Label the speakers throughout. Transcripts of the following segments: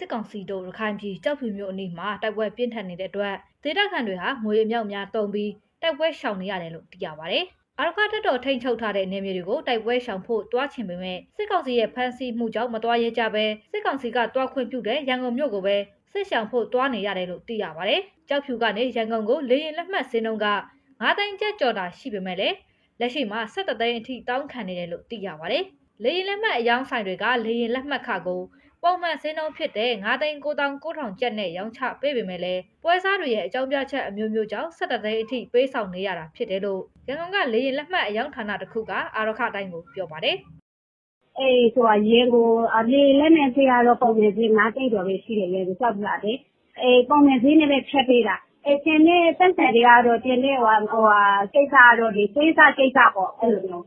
Speaker 1: စစ်ကောင်စီတို့ရခိုင်ပြည်ကြောက်ဖြူမျိုးအနီးမှာတိုက်ပွဲပြင်းထန်နေတဲ့အတွက်ဒေသခံတွေဟာငွေအမြောက်များတုံပြီးတိုက်ပွဲရှောင်နေရတယ်လို့သိရပါတယ်။အာရခတပ်တော်ထိန်းချုပ်ထားတဲ့နေမြေတွေကိုတိုက်ပွဲရှောင်ဖို့တွားချင်ပေမဲ့စစ်ကောင်စီရဲ့ဖမ်းဆီးမှုကြောင့်မတွားရဲကြပဲစစ်ကောင်စီကတွားခွင့်ပြုတဲ့ရန်ကုန်မြို့ကိုပဲစစ်ရှောင်ဖို့တွားနေရတယ်လို့သိရပါတယ်။ကြောက်ဖြူကနေရန်ကုန်ကိုလေရင်လက်မှတ်စင်းနှုန်းက9 သိန်းကျပ်ကျော်တာရှိပေမဲ့လည်းလက်ရှိမှာ17 သိန်းအထိတောင်းခံနေတယ်လို့သိရပါတယ်။လေရင်လက်မှတ်အယောင်းဆိုင်တွေကလေရင်လက်မှတ်ခကိုပုံမှန်စင်းနှုန်းဖြစ်တဲ့9,990,000 ကျပ်နဲ့ရောင်းချပေးပေမဲ့လည်းပွဲစားတွေရဲ့အကြောင်းပြချက်အမျိုးမျိုးကြောင့်17 သိန်းအထိပေးဆောင်နေရတာဖြစ်တယ်လို့ရန်ကုန်ကလေရင်လက်မှတ်အယောင်းဌာနတစ်ခုကအာရခတိုင်းကိုပြောပါတယ်
Speaker 2: ။ဆိုရေကိုလေလက်နဲ့ဖေးရတော့ပုံနေသေး9 သိန်းကျော်ပဲရှိတယ်လေကြောက်ပြတယ်။ပုံနေသေးနဲ့ပဲဖြတ်ပေးတာ။တင်တဲ့တက်ဆက်တွေကတော့တင်တဲ့ကိစ္စကတော့ဒီပေးစားကိစ္စပေါ့အဲ့လိုမျိုး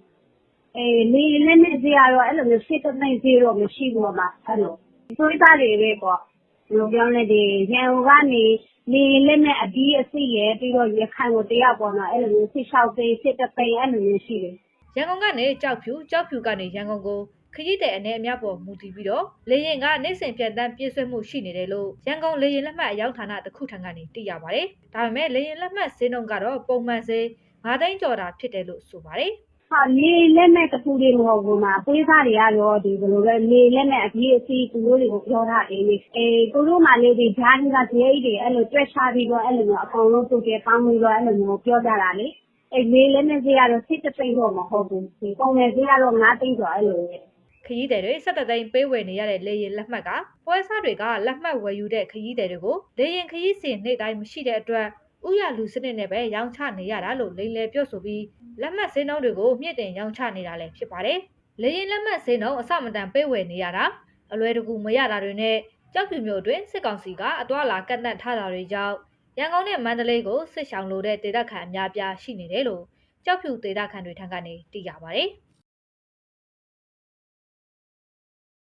Speaker 2: လေလက်နဲ့ဖေးရတော့အဲ့လိုမျိုး17 သိန်း0တော့မရှိဘူးပေါ့မှာအဲ့လိုသွေးသားတွေပဲပေါ့ဘယ်လိုပြောလဲဒီရန်ကုန်ကနေလေလက်နဲ့အပြီးအစီရပြီးတော့ရခိုင်ကိုတယောက်ပေါ့နော်အဲ့လိုမျိုး16 သိန်း17 သိန်းအဲ့လိုမျိုးရှိတယ်
Speaker 1: ရန်ကုန်ကနေကြောက်ဖြူကနေရန်ကုန်ကိုခရီးသည်အနေအများပေါ်မူတည်ပြီးတော့လေရင်ကနိုင်စင်ပြန်တန်းပြည့်စွက်မှုရှိနေတယ်လို့ရန်ကုန်လေရင်လက်မှတ်အယောက်ဌာနတစ်ခုထံကနေသိရပါတယ်။ဒါပေမဲ့လေရင်လက်မှတ်ဈေးနှုန်းကတော့ပုံမှန်ဈေး9 သိန်းကျော်တာဖြစ်တယ်လို့ဆိုပါတယ်
Speaker 2: ။လေလက်မဲ့တခုလေးမဟုတ်ဘူးမှာပွေးစားတွေကတော့ဒီဘယ်လိုလဲလေလက်မဲ့အပြီးအစီသူတို့တွေကိုပြောထားတယ်လေသူတို့မှလေဒီဓာတ်ကြီးကဈေးတွေအဲ့လိုတွက်ချပြီးတော့အဲ့လိုမျိုးအကုန်လုံးသူတွေပေါင်းပြီးတော့အဲ့လိုမျိုးပြောကြတာလေလေလက်မဲ့ဈေးကတော့17 သိန်းတော့မဟုတ်ဘူးဒီပုံမဲ့ဈေးကတော့9 သိန်းကျော်အဲ့လို
Speaker 1: ခရီးသည်တွေ17 သိန်းပေးဝယ်နေရတဲ့လေရင်လက်မှတ်ကပွဲစားတွေကလက်မှတ်ဝယ်ယူတဲ့ခရီးသည်တွေကိုလေရင်ခရီးစဉ်နေ့တိုင်းမရှိတဲ့အတွက်ဥရလူစနစ်နဲ့ပဲရောင်းချနေရတာလို့လိန်လေပြောဆိုပြီးလက်မှတ်ဈေးနှုန်းတွေကိုမြင့်တင်ရောင်းချနေတာလည်းဖြစ်ပါတယ်။လေရင်လက်မှတ်ဈေးနှုန်းအစမတန်ပေးဝယ်နေရတာအလွယ်တကူမရတာတွေနဲ့ကြောက်ဖြူမျိုးတွင်စစ်ကောင်စီကအသွာလာကန့်သတ်ထားတာတွေကြောင့်ရန်ကုန်နဲ့မန္တလေးကိုစစ်ဆောင်လိုတဲ့ဒေသခံအများပြားရှိနေတယ်လို့ကြောက်ဖြူဒေသခံတွေထံကနေသိရပါတယ်။